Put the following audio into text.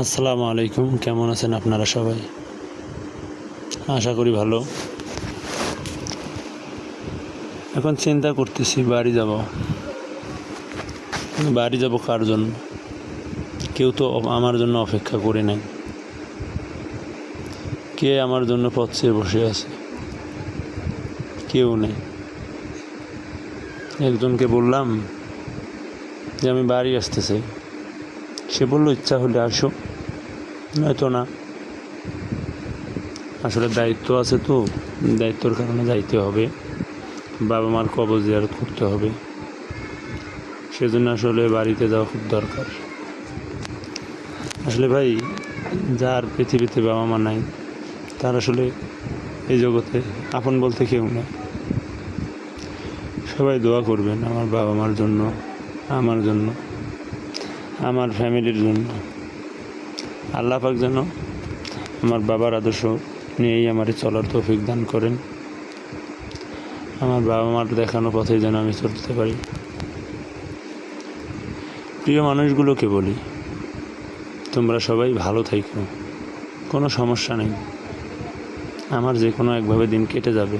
আসসালামু আলাইকুম। কেমন আছেন আপনারা সবাই? আশা করি ভালো। এখন চিন্তা করতেছি বাড়ি যাব কার জন্য? কেউ তো আমার জন্য অপেক্ষা করে নাই। কে আমার জন্য পথ চেয়ে বসে আছে? কেউ নেই। একজনকে বললাম যে আমি বাড়ি আসতে চাই। সে বলল ইচ্ছা হলে আসো, নয়তো না। আসলে দায়িত্ব আছে তো, দায়িত্বর কারণে যাইতে হবে। বাবা মার কবর জিয়ারত করতে হবে, সেজন্য আসলে বাড়িতে যাওয়া খুব দরকার। আসলে ভাই, যার পৃথিবীতে বাবা মা নাই, তার আসলে এই জগতে আপন বলতে কেউ নেই। সবাই দোয়া করবেন আমার বাবা মার জন্য, আমার জন্য, আমার ফ্যামিলির জন্য। আল্লাহ পাক যেন আমার বাবার আদর্শ নিয়েই আমারে চলার তৌফিক দান করেন। আমার বাবা মার দেখানো পথে যেন আমি চলতে পারি। প্রিয় মানুষগুলোকে বলি, তোমরা সবাই ভালো থাকো, কোনো সমস্যা নেই। আমার যে কোনো একভাবে দিন কেটে যাবে।